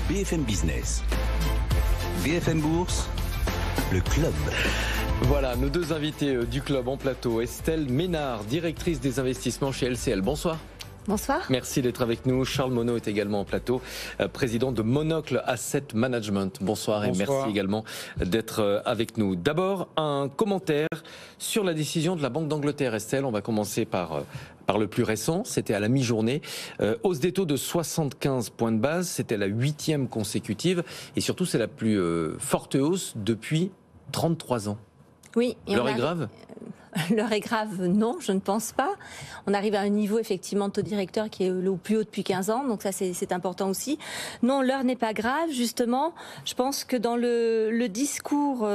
BFM Business. BFM Bourse, le club. Voilà, nos deux invités du club en plateau. Estelle Ménard, directrice des investissements chez LCL. Bonsoir. Bonsoir. Merci d'être avec nous. Charles Monod est également en plateau, président de Monocle Asset Management. Bonsoir et merci également d'être avec nous. D'abord, un commentaire sur la décision de la Banque d'Angleterre. Estelle, on va commencer par le plus récent, c'était à la mi-journée. Hausse des taux de 75 points de base, c'était la 8e consécutive et surtout c'est la plus forte hausse depuis 33 ans. Oui. L'heure est grave ? L'heure est grave, non, je ne pense pas. On arrive à un niveau effectivement de taux directeur qui est le plus haut depuis 15 ans, donc ça c'est important aussi. Non, l'heure n'est pas grave, justement. Je pense que dans le discours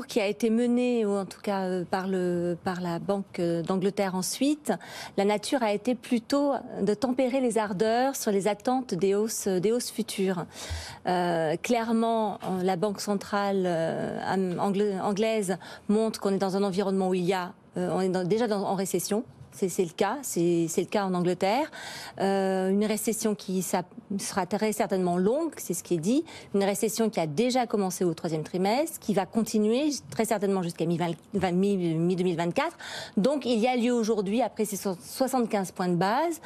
qui a été mené, ou en tout cas par la Banque d'Angleterre ensuite, la nature a été plutôt de tempérer les ardeurs sur les attentes des hausses futures. Clairement, la Banque centrale anglaise montre qu'on est dans un environnement où on est déjà en récession. C'est le cas, c'est le cas en Angleterre. Une récession qui sera très certainement longue, c'est ce qui est dit. Une récession qui a déjà commencé au 3e trimestre, qui va continuer très certainement jusqu'à mi-2024. Donc il y a lieu aujourd'hui, après ces 75 points de base,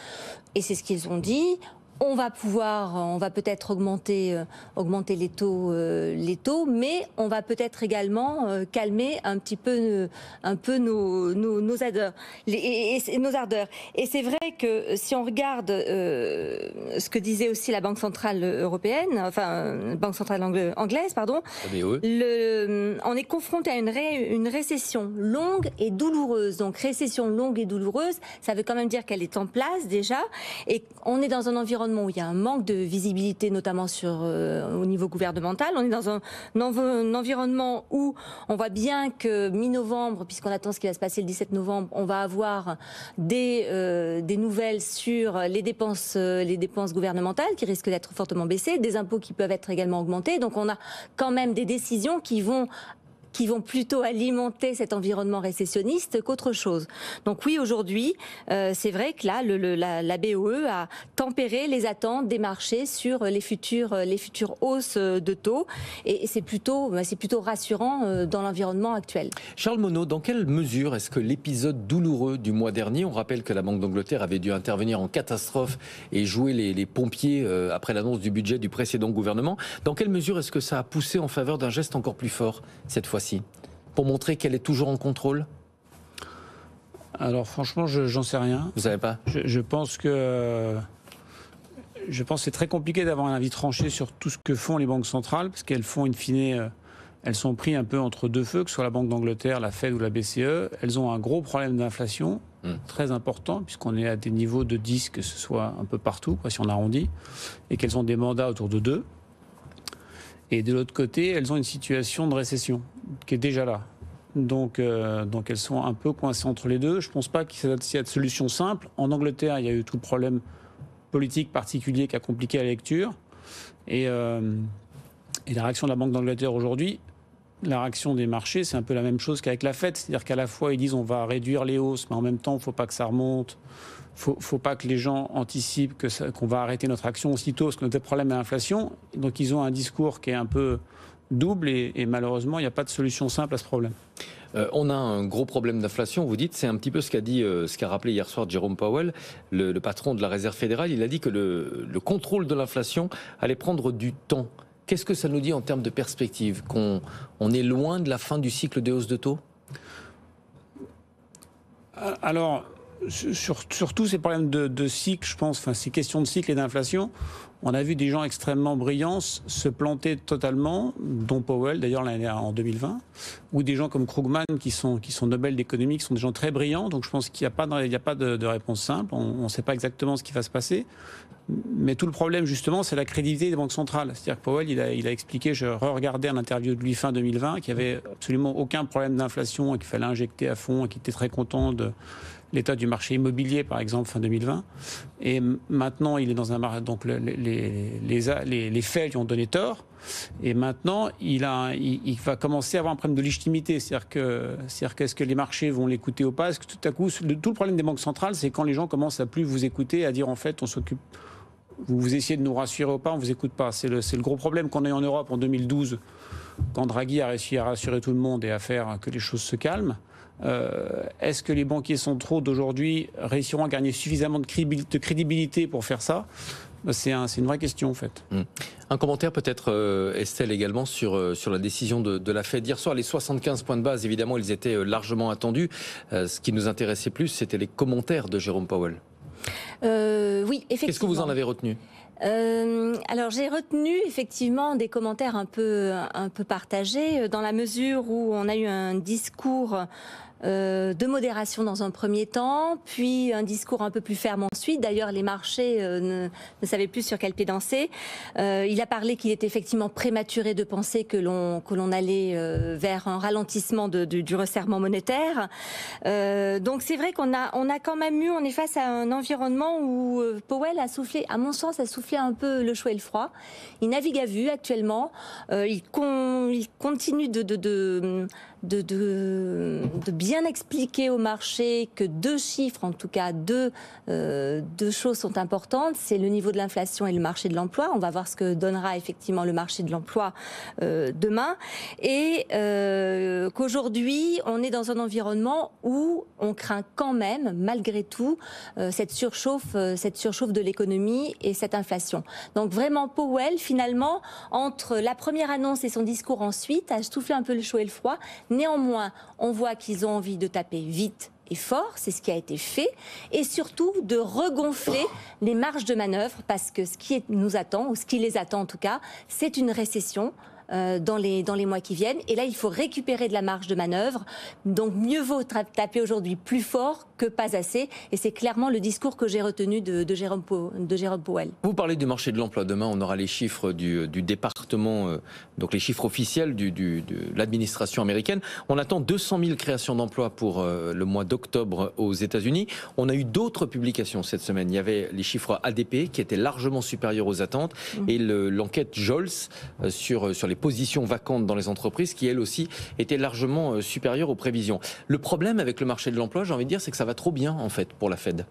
et c'est ce qu'ils ont dit. On va peut-être augmenter les taux, mais on va peut-être également calmer un peu nos ardeurs. Et c'est vrai que si on regarde ce que disait aussi la Banque centrale européenne, Banque centrale anglaise, pardon, on est confronté à une récession longue et douloureuse. Donc récession longue et douloureuse, ça veut quand même dire qu'elle est en place déjà, et on est dans un environnement où il y a un manque de visibilité, notamment au niveau gouvernemental. On est dans un environnement où on voit bien que mi-novembre, puisqu'on attend ce qui va se passer le 17 novembre, on va avoir des nouvelles sur les dépenses gouvernementales qui risquent d'être fortement baissées, des impôts qui peuvent être également augmentés. Donc on a quand même des décisions qui vont plutôt alimenter cet environnement récessionniste qu'autre chose. Donc oui, aujourd'hui, c'est vrai que là, la BOE a tempéré les attentes des marchés sur les futures hausses de taux, et c'est plutôt rassurant dans l'environnement actuel. Charles Monod, dans quelle mesure est-ce que l'épisode douloureux du mois dernier, on rappelle que la Banque d'Angleterre avait dû intervenir en catastrophe et jouer les pompiers après l'annonce du budget du précédent gouvernement, dans quelle mesure est-ce que ça a poussé en faveur d'un geste encore plus fort cette fois-ci, pour montrer qu'elle est toujours en contrôle? Alors franchement, j'en sais rien. Vous savez pas? Je pense que c'est très compliqué d'avoir un avis tranché sur tout ce que font les banques centrales, parce qu'elles font in fine, elles sont prises un peu entre deux feux, que ce soit la Banque d'Angleterre, la Fed ou la BCE. Elles ont un gros problème d'inflation, très important, puisqu'on est à des niveaux de 10, que ce soit un peu partout, si on arrondit, et qu'elles ont des mandats autour de 2. Et de l'autre côté, elles ont une situation de récession qui est déjà là. Donc elles sont un peu coincées entre les deux. Je ne pense pas qu'il y ait de solution simple. En Angleterre, il y a eu tout le problème politique particulier qui a compliqué la lecture. Et la réaction de la Banque d'Angleterre aujourd'hui, la réaction des marchés, c'est un peu la même chose qu'avec la Fed. C'est-à-dire qu'à la fois, ils disent on va réduire les hausses, mais en même temps, il ne faut pas que ça remonte. Faut pas que les gens anticipent qu'on va arrêter notre action aussitôt parce qu'on a des problèmes à l'inflation. Donc ils ont un discours qui est un peu double et malheureusement il n'y a pas de solution simple à ce problème. On a un gros problème d'inflation, vous dites, c'est un petit peu ce qu'a rappelé hier soir Jérôme Powell, le patron de la Réserve fédérale. Il a dit que le contrôle de l'inflation allait prendre du temps. Qu'est-ce que ça nous dit en termes de perspective, qu'on est loin de la fin du cycle des hausses de taux? Alors, surtout ces problèmes de cycle, je pense, ces questions de cycle et d'inflation, on a vu des gens extrêmement brillants se planter totalement, dont Powell d'ailleurs en 2020, ou des gens comme Krugman qui sont Nobel d'économie, qui sont des gens très brillants. Donc je pense qu'il n'y a pas de réponse simple, on ne sait pas exactement ce qui va se passer. Mais tout le problème justement, c'est la crédibilité des banques centrales. C'est-à-dire que Powell, il a expliqué, je re-regardais un interview de lui fin 2020, qu'il n'y avait absolument aucun problème d'inflation et qu'il fallait injecter à fond et qu'il était très content de l'état du marché immobilier, par exemple, fin 2020. Et maintenant, il est dans un marché. Donc, les faits lui ont donné tort. Et maintenant, il va commencer à avoir un problème de légitimité. C'est-à-dire qu'est-ce que les marchés vont l'écouter ou pas? Parce que tout à coup, tout le problème des banques centrales, c'est quand les gens commencent à plus vous écouter, à dire en fait, vous essayez de nous rassurer ou pas, on ne vous écoute pas. C'est le gros problème qu'on a eu en Europe en 2012, quand Draghi a réussi à rassurer tout le monde et à faire que les choses se calment. Est-ce que les banquiers centraux d'aujourd'hui réussiront à gagner suffisamment de crédibilité pour faire ça? C'est une vraie question en fait. Un commentaire peut-être, Estelle, également sur la décision de la Fed. Hier soir, les 75 points de base, évidemment, ils étaient largement attendus. Ce qui nous intéressait plus, c'était les commentaires de Jérôme Powell. Oui, effectivement. Qu'est-ce que vous en avez retenu ? Alors j'ai retenu effectivement des commentaires un peu partagés, dans la mesure où on a eu un discours de modération dans un premier temps, puis un discours un peu plus ferme ensuite. D'ailleurs, les marchés ne savaient plus sur quel pied danser. Il a parlé qu'il était effectivement prématuré de penser que l'on allait vers un ralentissement du resserrement monétaire. Donc c'est vrai qu'on a quand même on est face à un environnement où Powell a soufflé, à mon sens, a soufflé un peu le chaud et le froid. Il navigue à vue actuellement. Il continue de bien expliquer au marché que deux chiffres, en tout cas deux choses sont importantes, c'est le niveau de l'inflation et le marché de l'emploi. On va voir ce que donnera effectivement le marché de l'emploi demain, et qu'aujourd'hui on est dans un environnement où on craint quand même, malgré tout, cette surchauffe de l'économie et cette inflation. Donc vraiment Powell, finalement, entre la première annonce et son discours ensuite, a soufflé un peu le chaud et le froid. Néanmoins, on voit qu'ils ont envie de taper vite et fort, c'est ce qui a été fait, et surtout de regonfler les marges de manœuvre, parce que ce qui nous attend, ou ce qui les attend en tout cas, c'est une récession dans les mois qui viennent. Et là, il faut récupérer de la marge de manœuvre. Donc, mieux vaut taper aujourd'hui plus fort que pas assez. Et c'est clairement le discours que j'ai retenu de Jérôme Powell. Vous parlez du marché de l'emploi. Demain, on aura les chiffres du département, donc les chiffres officiels de l'administration américaine. On attend 200 000 créations d'emplois pour le mois d'octobre aux États-Unis. On a eu d'autres publications cette semaine. Il y avait les chiffres ADP qui étaient largement supérieurs aux attentes, et l'enquête JOLTS sur les positions vacantes dans les entreprises qui, elle aussi, était largement supérieure aux prévisions. Le problème avec le marché de l'emploi, j'ai envie de dire, c'est que ça va trop bien, en fait, pour la Fed.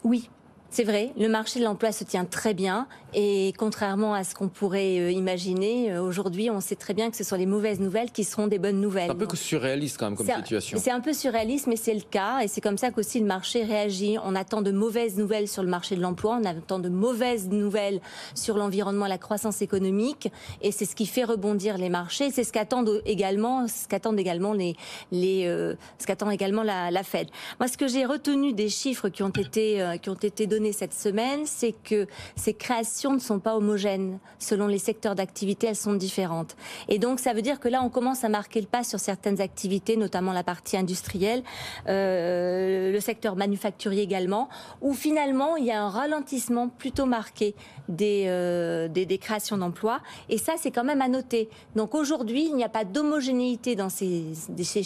Oui. C'est vrai, le marché de l'emploi se tient très bien, et contrairement à ce qu'on pourrait imaginer, aujourd'hui on sait très bien que ce sont les mauvaises nouvelles qui seront des bonnes nouvelles. C'est un peu surréaliste quand même comme situation. C'est un peu surréaliste, mais c'est le cas, et c'est comme ça qu'aussi le marché réagit. On attend de mauvaises nouvelles sur le marché de l'emploi, on attend de mauvaises nouvelles sur l'environnement, la croissance économique, et c'est ce qui fait rebondir les marchés. C'est ce qu'attendent également, la Fed. Moi, ce que j'ai retenu des chiffres qui ont été donnés cette semaine, c'est que ces créations ne sont pas homogènes. Selon les secteurs d'activité, elles sont différentes. Et donc, ça veut dire que là, on commence à marquer le pas sur certaines activités, notamment la partie industrielle, le secteur manufacturier également, où finalement, il y a un ralentissement plutôt marqué des créations d'emplois. Et ça, c'est quand même à noter. Donc aujourd'hui, il n'y a pas d'homogénéité dans ces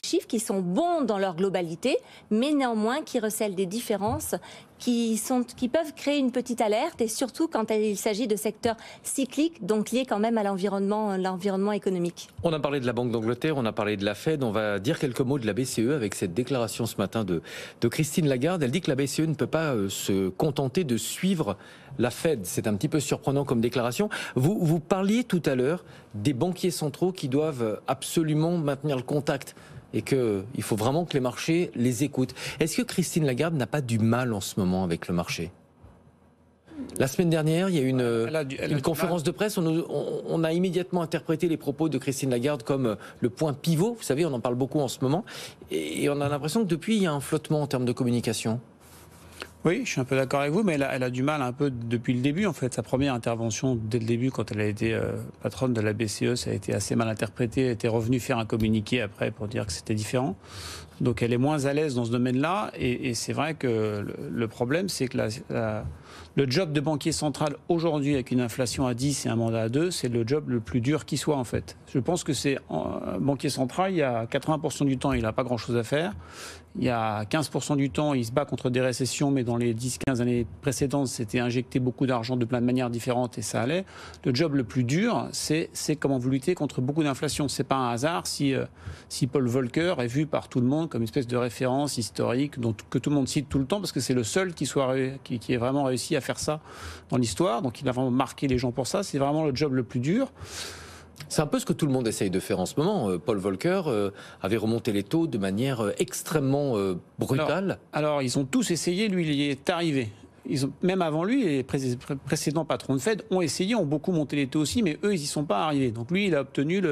chiffres qui sont bons dans leur globalité, mais néanmoins qui recèlent des différences qui peuvent créer une petite alerte, et surtout quand il s'agit de secteurs cycliques, donc liés quand même à l'environnement économique. On a parlé de la Banque d'Angleterre, on a parlé de la Fed, on va dire quelques mots de la BCE avec cette déclaration ce matin de Christine Lagarde. Elle dit que la BCE ne peut pas se contenter de suivre la Fed. C'est un petit peu surprenant comme déclaration. Vous parliez tout à l'heure des banquiers centraux qui doivent absolument maintenir le contact, et qu'il faut vraiment que les marchés les écoutent. Est-ce que Christine Lagarde n'a pas du mal en ce moment avec le marché ? La semaine dernière, il y a eu une conférence de presse. On a immédiatement interprété les propos de Christine Lagarde comme le point pivot. Vous savez, on en parle beaucoup en ce moment. Et on a l'impression que depuis, il y a un flottement en termes de communication. Oui, je suis un peu d'accord avec vous, mais elle a du mal un peu depuis le début. En fait, sa première intervention dès le début, quand elle a été patronne de la BCE, ça a été assez mal interprété. Elle était revenue faire un communiqué après pour dire que c'était différent. Donc elle est moins à l'aise dans ce domaine-là. Et c'est vrai que le problème, c'est que le job de banquier central aujourd'hui, avec une inflation à 10 et un mandat à 2, c'est le job le plus dur qui soit en fait. Je pense que c'est banquier central, il y a 80% du temps, il n'a pas grand-chose à faire. Il y a 15% du temps, il se bat contre des récessions, mais dans les 10-15 années précédentes, c'était injecter beaucoup d'argent de plein de manières différentes et ça allait. Le job le plus dur, c'est comment vous luttez contre beaucoup d'inflation. C'est pas un hasard si Paul Volcker est vu par tout le monde prendre comme une espèce de référence historique que tout le monde cite tout le temps, parce que c'est le seul qui ait vraiment réussi à faire ça dans l'histoire. Donc il a vraiment marqué les gens pour ça. C'est vraiment le job le plus dur. C'est un peu ce que tout le monde essaye de faire en ce moment. Paul Volcker avait remonté les taux de manière extrêmement brutale. Alors, ils ont tous essayé, lui, il y est arrivé. Même avant lui, les précédents patrons de Fed ont essayé, ont beaucoup monté les taux aussi, mais eux, ils n'y sont pas arrivés. Donc lui, il a obtenu,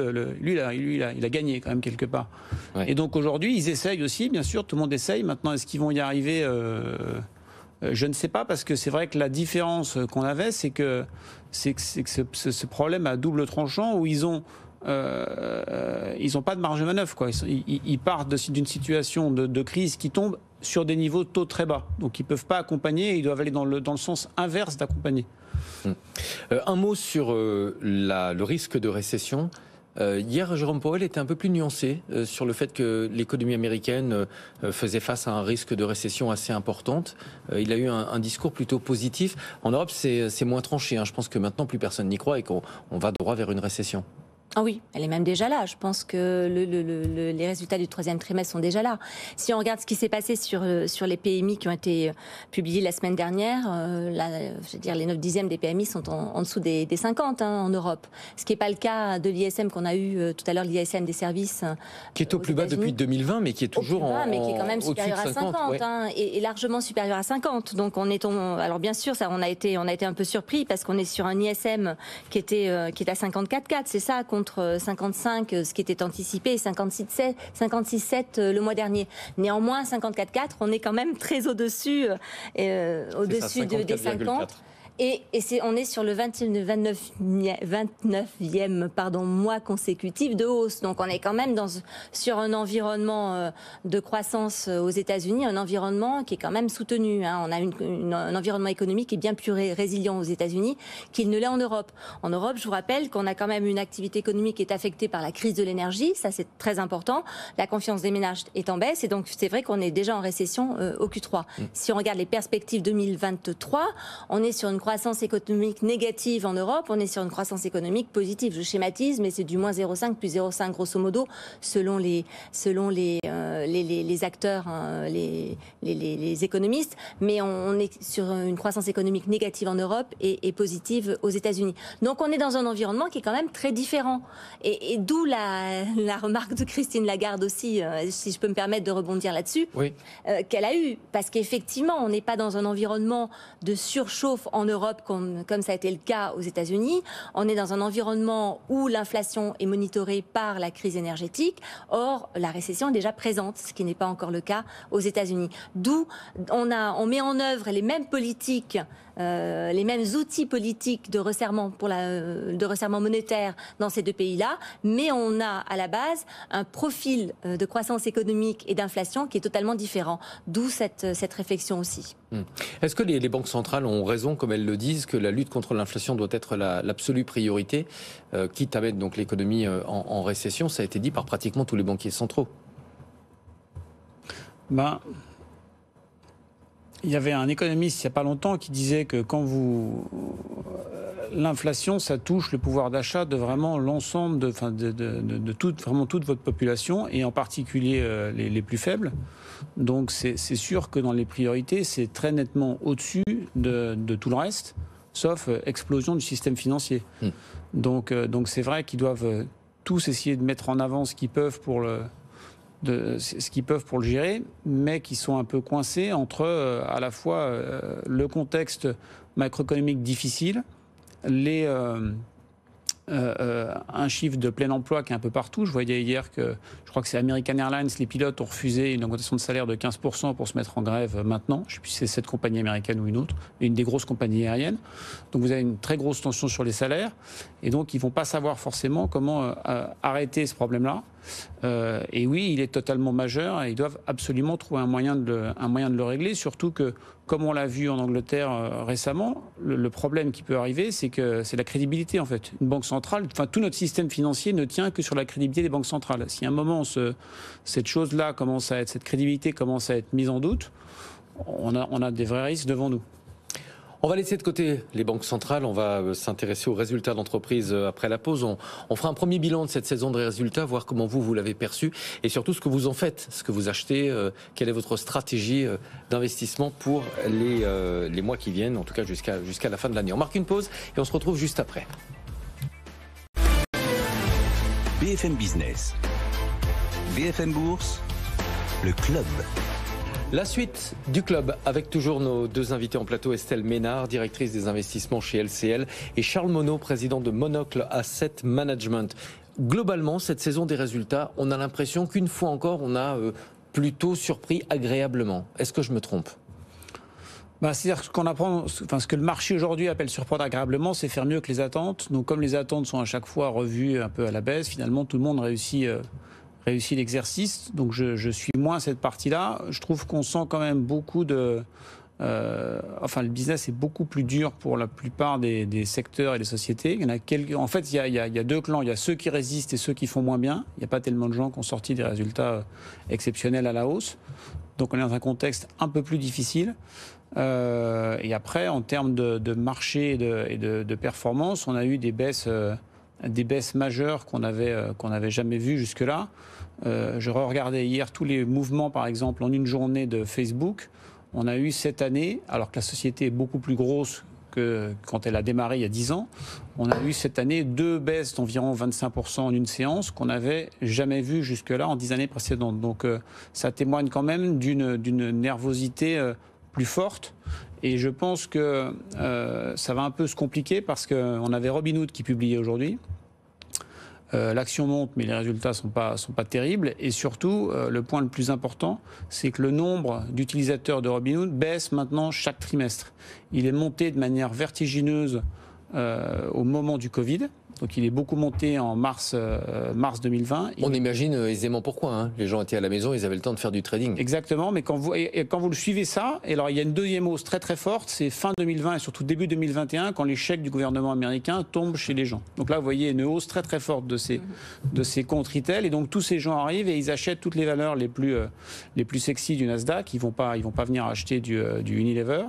il a gagné quand même quelque part. Ouais. Et donc aujourd'hui, ils essayent aussi, bien sûr, tout le monde essaye. Maintenant, est-ce qu'ils vont y arriver je ne sais pas, parce que c'est vrai que la différence qu'on avait, c'est que ce problème à double tranchant où ils n'ont pas de marge de manœuvre, quoi. Ils partent d'une situation de crise qui tombe sur des niveaux de taux très bas. Donc ils ne peuvent pas accompagner, ils doivent aller dans le sens inverse d'accompagner. Un mot sur le risque de récession. Hier, Jérôme Powell était un peu plus nuancé sur le fait que l'économie américaine faisait face à un risque de récession assez importante. Il a eu un discours plutôt positif. En Europe, c'est moins tranché. Je pense que maintenant, plus personne n'y croit et qu'on va droit vers une récession. Ah oui, elle est même déjà là. Je pense que les résultats du troisième trimestre sont déjà là. Si on regarde ce qui s'est passé sur les PMI qui ont été publiés la semaine dernière, je veux dire, les 9/10 des PMI sont en dessous des 50 en Europe. Ce qui n'est pas le cas de l'ISM qu'on a eu tout à l'heure, l'ISM des services. Qui est au plus bas depuis 2020, mais qui est toujours mais qui est quand même supérieur à 50, ouais. Et largement supérieur à 50. Donc alors bien sûr, ça, on a été un peu surpris parce qu'on est sur un ISM qui est à 54,4, c'est ça, contre 55, ce qui était anticipé, 56,7 le mois dernier. Néanmoins, 54,4, on est quand même très au-dessus des 50. Et on est sur le 29e mois consécutif de hausse. Donc on est quand même sur un environnement de croissance aux États-Unis, un environnement qui est quand même soutenu. On a un environnement économique qui est bien plus résilient aux États-Unis qu'il ne l'est en Europe. En Europe, je vous rappelle qu'on a quand même une activité économique qui est affectée par la crise de l'énergie. Ça, c'est très important. La confiance des ménages est en baisse. Et donc, c'est vrai qu'on est déjà en récession au Q3. Si on regarde les perspectives 2023, on est sur une croissance économique négative en Europe, on est sur une croissance économique positive. Je schématise, mais c'est du moins 0,5 plus 0,5 grosso modo, selon les acteurs, les économistes. Mais on est sur une croissance économique négative en Europe et positive aux États-Unis. Donc on est dans un environnement qui est quand même très différent. Et d'où la remarque de Christine Lagarde aussi, si je peux me permettre de rebondir là-dessus, oui. Qu'elle a eue. Parce qu'effectivement, on n'est pas dans un environnement de surchauffe en Europe comme ça a été le cas aux États-Unis. On est dans un environnement où l'inflation est monitorée par la crise énergétique. Or, la récession est déjà présente, ce qui n'est pas encore le cas aux États-Unis. D'où on met en œuvre les mêmes politiques, les mêmes outils politiques de resserrement de resserrement monétaire dans ces deux pays-là, mais on a à la base un profil de croissance économique et d'inflation qui est totalement différent. D'où cette réflexion aussi. Est-ce que les banques centrales ont raison, comme elles le disent, que la lutte contre l'inflation doit être l'absolue priorité, quitte à mettre donc l'économie en récession? Ça a été dit par pratiquement tous les banquiers centraux. Il y avait un économiste il n'y a pas longtemps qui disait que l'inflation, ça touche le pouvoir d'achat de vraiment l'ensemble de toute votre population, et en particulier les plus faibles. Donc c'est sûr que dans les priorités, c'est très nettement au-dessus de tout le reste, sauf explosion du système financier. Donc c'est vrai qu'ils doivent tous essayer de mettre en avant ce qu'ils peuvent pour le gérer, mais qui sont un peu coincés entre à la fois le contexte macroéconomique difficile, un chiffre de plein emploi qui est un peu partout. Je voyais hier que, je crois que c'est American Airlines, les pilotes ont refusé une augmentation de salaire de 15% pour se mettre en grève maintenant. Je ne sais plus si c'est cette compagnie américaine ou une autre, mais une des grosses compagnies aériennes. Donc vous avez une très grosse tension sur les salaires, et donc ils ne vont pas savoir forcément comment arrêter ce problème-là. Et oui, il est totalement majeur et ils doivent absolument trouver un moyen de le régler, surtout que, comme on l'a vu en Angleterre récemment, le problème qui peut arriver, c'est que c'est la crédibilité en fait. Une banque centrale, tout notre système financier ne tient que sur la crédibilité des banques centrales. Si à un moment cette chose-là cette crédibilité commence à être mise en doute, on a des vrais risques devant nous. On va laisser de côté les banques centrales, on va s'intéresser aux résultats d'entreprise après la pause. On fera un premier bilan de cette saison de résultats, voir comment vous l'avez perçu et surtout ce que vous en faites, ce que vous achetez, quelle est votre stratégie d'investissement pour les mois qui viennent, en tout cas jusqu'à la fin de l'année. On marque une pause et on se retrouve juste après. BFM Business, BFM Bourse, le club. La suite du club avec toujours nos deux invités en plateau, Estelle Ménard, directrice des investissements chez LCL, et Charles Monod, président de Monocle Asset Management. Globalement, cette saison des résultats, on a l'impression qu'une fois encore, on a plutôt surpris agréablement. Est-ce que je me trompe ? C'est-à-dire qu'on apprend, ce que le marché aujourd'hui appelle surprendre agréablement, c'est faire mieux que les attentes. Donc comme les attentes sont à chaque fois revues un peu à la baisse, finalement tout le monde réussit l'exercice. Donc je suis moins cette partie-là. Je trouve qu'on sent quand même beaucoup de... le business est beaucoup plus dur pour la plupart des secteurs et des sociétés. Il y en a quelques... En fait, il y a deux clans. Il y a ceux qui résistent et ceux qui font moins bien. Il n'y a pas tellement de gens qui ont sorti des résultats exceptionnels à la hausse. Donc on est dans un contexte un peu plus difficile. Et après, en termes de marché et de performance, on a eu des baisses majeures qu'on n'avait jamais vues jusque-là. Je regardais hier tous les mouvements, par exemple, en une journée de Facebook. On a eu cette année, alors que la société est beaucoup plus grosse que quand elle a démarré il y a 10 ans, on a eu cette année 2 baisses d'environ 25% en une séance qu'on n'avait jamais vues jusque-là en 10 années précédentes. Donc ça témoigne quand même d'une nervosité plus forte. Et je pense que ça va un peu se compliquer parce qu'on avait Robinhood qui publiait aujourd'hui. L'action monte, mais les résultats sont pas terribles. Et surtout, le point le plus important, c'est que le nombre d'utilisateurs de Robinhood baisse maintenant chaque trimestre. Il est monté de manière vertigineuse au moment du Covid. Donc il est beaucoup monté en mars 2020. On imagine aisément pourquoi. Hein. Les gens étaient à la maison, ils avaient le temps de faire du trading. Exactement, mais quand vous le suivez ça, et alors il y a une deuxième hausse très très forte, c'est fin 2020 et surtout début 2021, quand les chèques du gouvernement américain tombent chez les gens. Donc là, vous voyez une hausse très très forte de ces comptes retail, et donc tous ces gens arrivent et ils achètent toutes les valeurs les plus sexy du Nasdaq. Ils vont pas venir acheter du Unilever.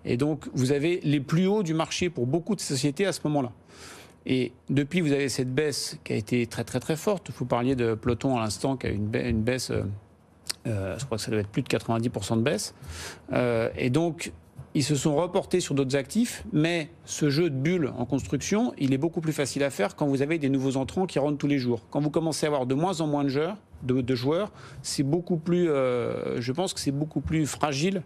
Et donc vous avez les plus hauts du marché pour beaucoup de sociétés à ce moment-là. Et depuis, vous avez cette baisse qui a été très très très forte. Vous parliez de Peloton à l'instant, qui a une baisse, je crois que ça doit être plus de 90% de baisse. Et donc, ils se sont reportés sur d'autres actifs, mais ce jeu de bulles en construction, il est beaucoup plus facile à faire quand vous avez des nouveaux entrants qui rentrent tous les jours. Quand vous commencez à avoir de moins en moins de joueurs, c'est beaucoup plus, je pense que c'est beaucoup plus fragile.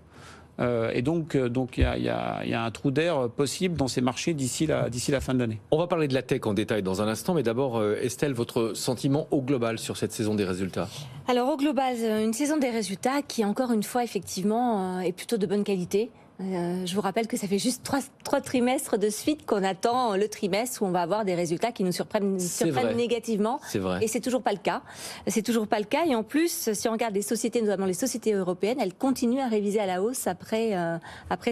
Et donc il y a un trou d'air possible dans ces marchés d'ici la fin de l'année. On va parler de la tech en détail dans un instant, mais d'abord, Estelle, votre sentiment au global sur cette saison des résultats? Alors au global, une saison des résultats qui, encore une fois, effectivement, est plutôt de bonne qualité. Je vous rappelle que ça fait juste 3 trimestres de suite qu'on attend le trimestre où on va avoir des résultats qui nous surprennent négativement. C'est vrai. Et c'est toujours pas le cas. C'est toujours pas le cas. Et en plus, si on regarde les sociétés, notamment les sociétés européennes, elles continuent à réviser à la hausse après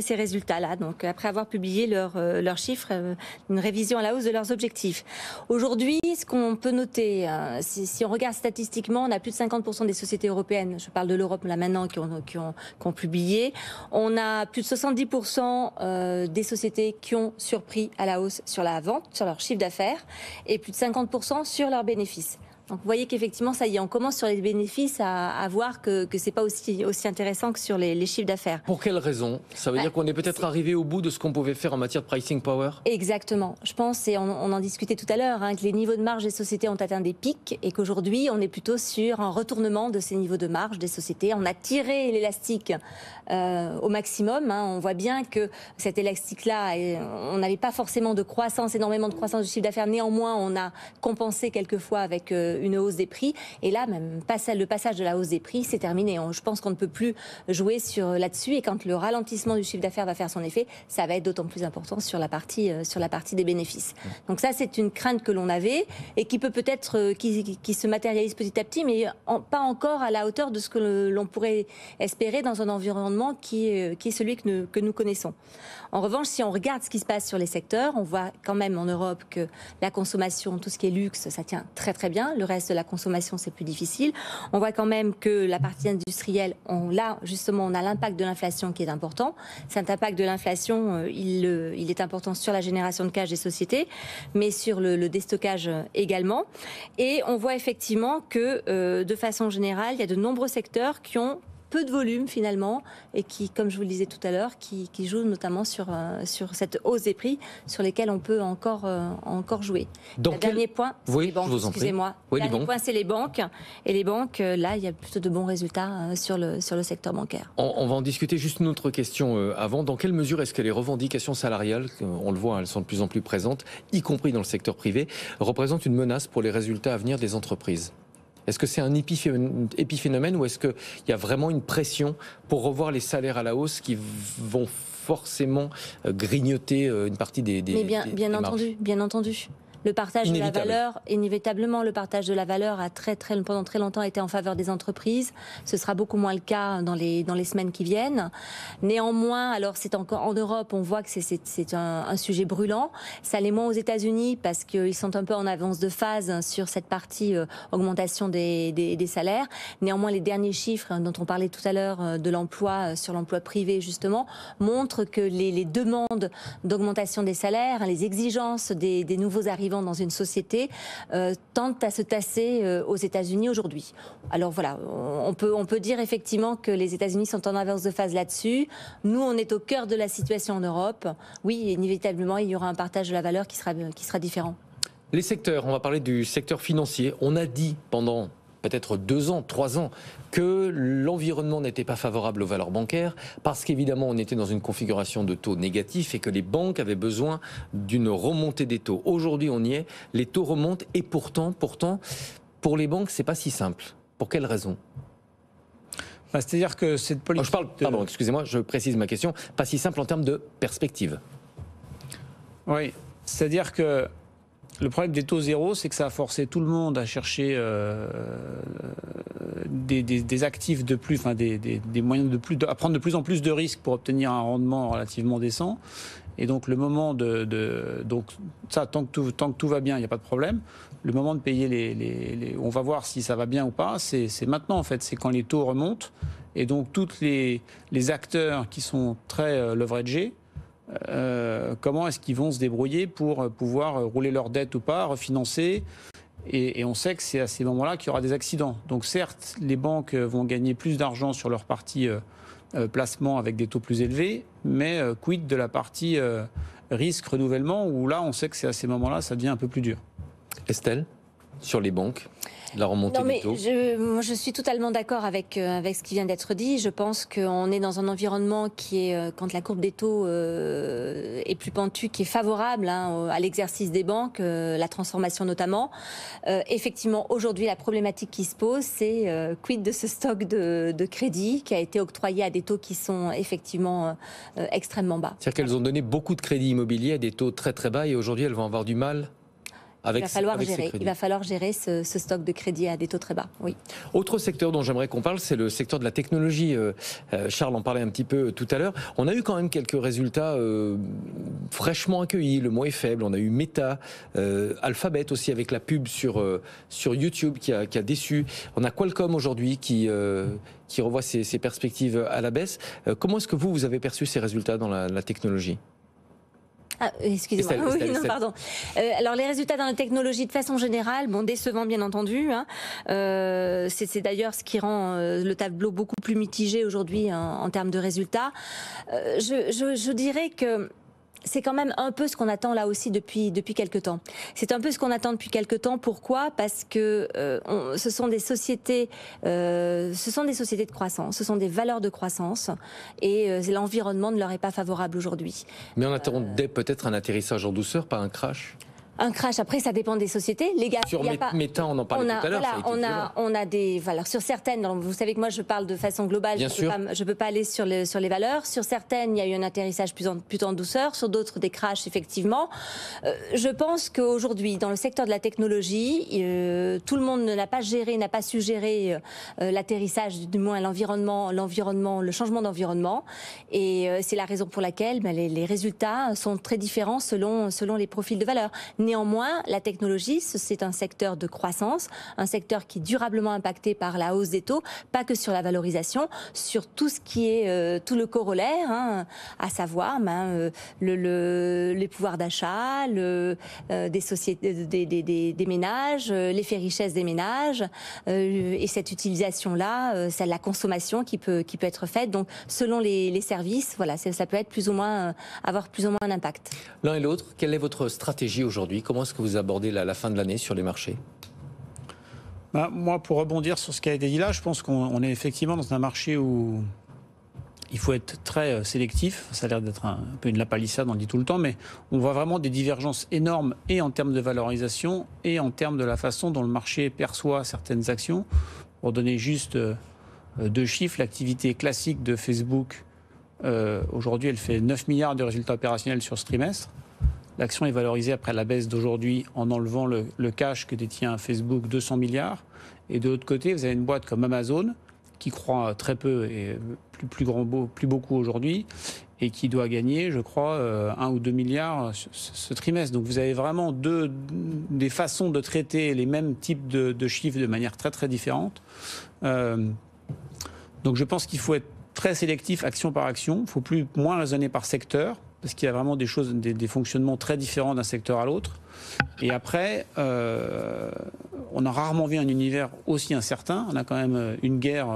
ces résultats-là. Donc après avoir publié leurs chiffres, une révision à la hausse de leurs objectifs. Aujourd'hui, ce qu'on peut noter, si on regarde statistiquement, on a plus de 50% des sociétés européennes, je parle de l'Europe là maintenant, qui ont publié. On a plus de 70% des sociétés qui ont surpris à la hausse sur la vente, sur leur chiffre d'affaires, et plus de 50% sur leurs bénéfices. Donc vous voyez qu'effectivement, ça y est, on commence sur les bénéfices à voir que c'est pas aussi intéressant que sur les chiffres d'affaires. Pour quelle raison? Ça veut dire qu'on est peut-être arrivé au bout de ce qu'on pouvait faire en matière de pricing power? Exactement. Je pense, et on en discutait tout à l'heure, que les niveaux de marge des sociétés ont atteint des pics et qu'aujourd'hui, on est plutôt sur un retournement de ces niveaux de marge des sociétés. On a tiré l'élastique au maximum. On voit bien que cet élastique-là, on n'avait pas forcément énormément de croissance du chiffre d'affaires. Néanmoins, on a compensé quelquefois avec une hausse des prix. Et là, même le passage de la hausse des prix, c'est terminé. Je pense qu'on ne peut plus jouer là-dessus. Et quand le ralentissement du chiffre d'affaires va faire son effet, ça va être d'autant plus important sur la partie des bénéfices. Donc ça, c'est une crainte que l'on avait et qui peut peut-être qui se matérialise petit à petit, mais pas encore à la hauteur de ce que l'on pourrait espérer dans un environnement qui est celui que nous connaissons. En revanche, si on regarde ce qui se passe sur les secteurs, on voit quand même en Europe que la consommation, tout ce qui est luxe, ça tient très très bien. Le le reste de la consommation, c'est plus difficile. On voit quand même que la partie industrielle, là, justement, on a l'impact de l'inflation qui est important. Cet impact de l'inflation, il est important sur la génération de cash des sociétés, mais sur le déstockage également. Et on voit effectivement que, de façon générale, il y a de nombreux secteurs qui ont peu de volume finalement et qui, comme je vous le disais tout à l'heure, qui jouent notamment sur cette hausse des prix sur lesquels on peut encore jouer. Le dernier point, c'est les banques. Excusez-moi. Oui, le dernier point, c'est les banques. Et les banques, là, il y a plutôt de bons résultats sur le secteur bancaire. On va en discuter. Juste une autre question avant. Dans quelle mesure est-ce que les revendications salariales, on le voit, elles sont de plus en plus présentes, y compris dans le secteur privé, représentent une menace pour les résultats à venir des entreprises ? Est-ce que c'est un épiphénomène ou est-ce qu'il y a vraiment une pression pour revoir les salaires à la hausse qui vont forcément grignoter une partie des marges ? Bien entendu. Le partage de la valeur, inévitablement, le partage de la valeur a pendant très longtemps été en faveur des entreprises. Ce sera beaucoup moins le cas dans les semaines qui viennent. Néanmoins, alors c'est encore en Europe, on voit que c'est un sujet brûlant. Ça l'est moins aux États-Unis parce qu'ils sont un peu en avance de phase sur cette partie augmentation des salaires. Néanmoins, les derniers chiffres dont on parlait tout à l'heure de l'emploi sur l'emploi privé justement montrent que les demandes d'augmentation des salaires, les exigences des nouveaux arrivants dans une société tendent à se tasser aux États-Unis aujourd'hui. Alors voilà, on peut dire effectivement que les États-Unis sont en avance de phase là-dessus. Nous, on est au cœur de la situation en Europe. Oui, inévitablement, il y aura un partage de la valeur qui sera différent. Les secteurs, on va parler du secteur financier. On a dit pendant peut-être 2 ans, 3 ans, que l'environnement n'était pas favorable aux valeurs bancaires, parce qu'évidemment on était dans une configuration de taux négatifs et que les banques avaient besoin d'une remontée des taux. Aujourd'hui on y est, les taux remontent et pourtant, pour les banques c'est pas si simple. Pour quelle raison ? C'est-à-dire que cette politique... Pardon, excusez-moi, je précise ma question, pas si simple en termes de perspective. Oui, c'est-à-dire que le problème des taux zéro, c'est que ça a forcé tout le monde à chercher des actifs de plus, enfin des moyens de plus, à prendre de plus en plus de risques pour obtenir un rendement relativement décent. Et donc le moment donc ça, tant que tout va bien, il n'y a pas de problème. Le moment de payer on va voir si ça va bien ou pas, c'est maintenant en fait, c'est quand les taux remontent. Et donc tous les acteurs qui sont très leveragés, comment est-ce qu'ils vont se débrouiller pour pouvoir rouler leur dette ou pas, refinancer, et on sait que c'est à ces moments-là qu'il y aura des accidents. Donc certes, les banques vont gagner plus d'argent sur leur partie placement avec des taux plus élevés, mais quid de la partie risque renouvellement, où là on sait que c'est à ces moments-là ça devient un peu plus dur. Estelle, sur les banques, la remontée des taux. Je suis totalement d'accord avec ce qui vient d'être dit. Je pense qu'on est dans un environnement qui est, quand la courbe des taux est plus pentue, qui est favorable à l'exercice des banques, la transformation notamment. Effectivement, aujourd'hui, la problématique qui se pose, c'est quid de ce stock de crédit qui a été octroyé à des taux qui sont effectivement extrêmement bas. C'est-à-dire qu'elles ont donné beaucoup de crédits immobiliers à des taux très très bas et aujourd'hui elles vont avoir du mal. Il va falloir gérer ce stock de crédit à des taux très bas, oui. Autre secteur dont j'aimerais qu'on parle, c'est le secteur de la technologie. Charles en parlait un petit peu tout à l'heure. On a eu quand même quelques résultats fraîchement accueillis. Le mot est faible. On a eu Meta, Alphabet aussi avec la pub sur YouTube qui a déçu. On a Qualcomm aujourd'hui qui revoit ses perspectives à la baisse. Comment est-ce que vous avez perçu ces résultats dans la technologie ? Excusez-moi. Pardon. Alors les résultats dans la technologie de façon générale, décevants bien entendu. C'est d'ailleurs ce qui rend le tableau beaucoup plus mitigé aujourd'hui en termes de résultats. Je dirais que c'est quand même un peu ce qu'on attend là aussi depuis quelques temps. C'est un peu ce qu'on attend depuis quelques temps. Pourquoi ? Parce que ce sont des sociétés de croissance, ce sont des valeurs de croissance, et l'environnement ne leur est pas favorable aujourd'hui. Mais on attendait peut-être un atterrissage en douceur, pas un crash. Un crash, après ça dépend des sociétés. Les gars, sur Meta, on en parlait tout à l'heure. On a des valeurs sur certaines. Vous savez que moi je parle de façon globale. Je peux pas aller sur les valeurs. Sur certaines, il y a eu un atterrissage plutôt en douceur. Sur d'autres, des crashs effectivement. Je pense qu'aujourd'hui, dans le secteur de la technologie, tout le monde n'a pas su gérer l'atterrissage, du moins l'environnement, le changement d'environnement. Et c'est la raison pour laquelle les résultats sont très différents selon les profils de valeurs. Néanmoins, la technologie, c'est un secteur de croissance, un secteur qui est durablement impacté par la hausse des taux, pas que sur la valorisation, sur tout ce qui est tout le corollaire, hein, à savoir les pouvoirs d'achat, des sociétés, des ménages, l'effet richesse des ménages, et cette utilisation-là, c'est la consommation qui peut être faite. Donc, selon les services, voilà, ça peut être avoir plus ou moins un impact. L'un et l'autre, quelle est votre stratégie aujourd'hui? Comment est-ce que vous abordez la fin de l'année sur les marchés? Moi, pour rebondir sur ce qui a été dit là, je pense qu'on est effectivement dans un marché où il faut être très sélectif. Ça a l'air d'être un peu une lapalissade, on le dit tout le temps, mais on voit vraiment des divergences énormes et en termes de valorisation et en termes de la façon dont le marché perçoit certaines actions. Pour donner juste 2 chiffres, l'activité classique de Facebook, aujourd'hui, elle fait 9 milliards de résultats opérationnels sur ce trimestre. L'action est valorisée après la baisse d'aujourd'hui en enlevant le cash que détient Facebook, 200 milliards. Et de l'autre côté, vous avez une boîte comme Amazon qui croît très peu et plus beaucoup aujourd'hui et qui doit gagner, je crois, 1 ou 2 milliards ce trimestre. Donc vous avez vraiment des façons de traiter les mêmes types de chiffres de manière très très différente. Donc je pense qu'il faut être très sélectif action par action. Il faut moins raisonner par secteur, parce qu'il y a vraiment des fonctionnements très différents d'un secteur à l'autre. Et après, on a rarement vu un univers aussi incertain. On a quand même une guerre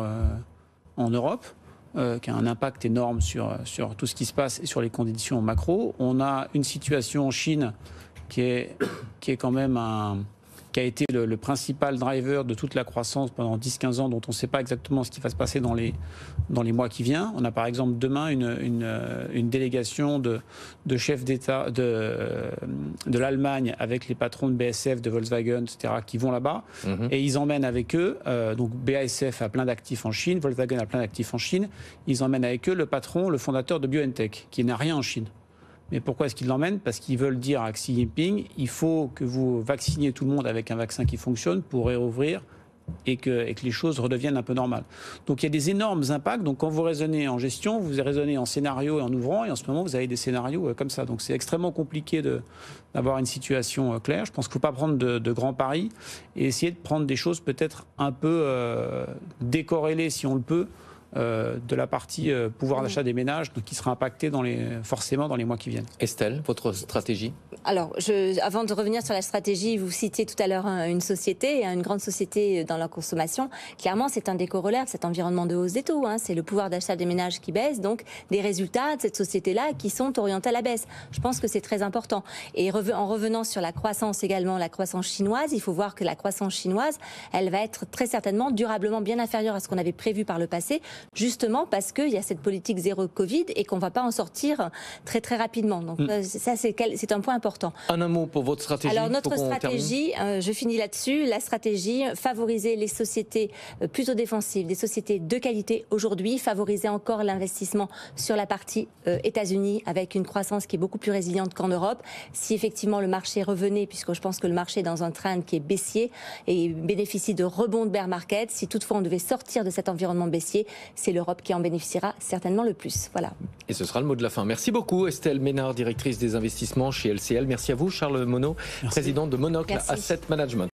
en Europe qui a un impact énorme sur tout ce qui se passe et sur les conditions macro. On a une situation en Chine qui est quand même qui a été le principal driver de toute la croissance pendant 10-15 ans, dont on ne sait pas exactement ce qui va se passer dans les mois qui viennent. On a par exemple demain une délégation de chefs d'État de l'Allemagne avec les patrons de BASF, de Volkswagen, etc., qui vont là-bas. Et ils emmènent avec eux, donc BASF a plein d'actifs en Chine, Volkswagen a plein d'actifs en Chine, ils emmènent avec eux le patron, le fondateur de BioNTech, qui n'a rien en Chine. Mais pourquoi est-ce qu'ils l'emmènent? Parce qu'ils veulent dire à Xi Jinping, il faut que vous vacciniez tout le monde avec un vaccin qui fonctionne pour réouvrir et que les choses redeviennent un peu normales. Donc il y a des énormes impacts. Donc quand vous raisonnez en gestion, vous raisonnez en scénario et en ouvrant. Et en ce moment, vous avez des scénarios comme ça. Donc c'est extrêmement compliqué d'avoir une situation claire. Je pense qu'il ne faut pas prendre de grands paris et essayer de prendre des choses peut-être un peu décorrélées, si on le peut, de la partie pouvoir d'achat des ménages, donc qui sera impacté forcément dans les mois qui viennent. Estelle, votre stratégie? Alors, avant de revenir sur la stratégie, vous citiez tout à l'heure une société, une grande société dans la consommation. Clairement, c'est un des corollaires de cet environnement de hausse des taux. C'est le pouvoir d'achat des ménages qui baisse, donc des résultats de cette société-là qui sont orientés à la baisse. Je pense que c'est très important. Et en revenant sur la croissance également, la croissance chinoise, il faut voir que la croissance chinoise, elle va être très certainement durablement bien inférieure à ce qu'on avait prévu par le passé, justement parce qu'il y a cette politique zéro Covid et qu'on ne va pas en sortir très très rapidement. Donc ça, c'est un point important. Un mot pour votre stratégie. Alors notre stratégie, je finis là-dessus, la stratégie, favoriser les sociétés plutôt défensives, des sociétés de qualité aujourd'hui, favoriser encore l'investissement sur la partie États-Unis avec une croissance qui est beaucoup plus résiliente qu'en Europe. Si effectivement le marché revenait, puisque je pense que le marché est dans un trend qui est baissier et bénéficie de rebond de bear market, si toutefois on devait sortir de cet environnement baissier, c'est l'Europe qui en bénéficiera certainement le plus. Voilà. Et ce sera le mot de la fin. Merci beaucoup Estelle Ménard, directrice des investissements chez LCL. Merci à vous Charles Monod, président de Monocle Asset Management.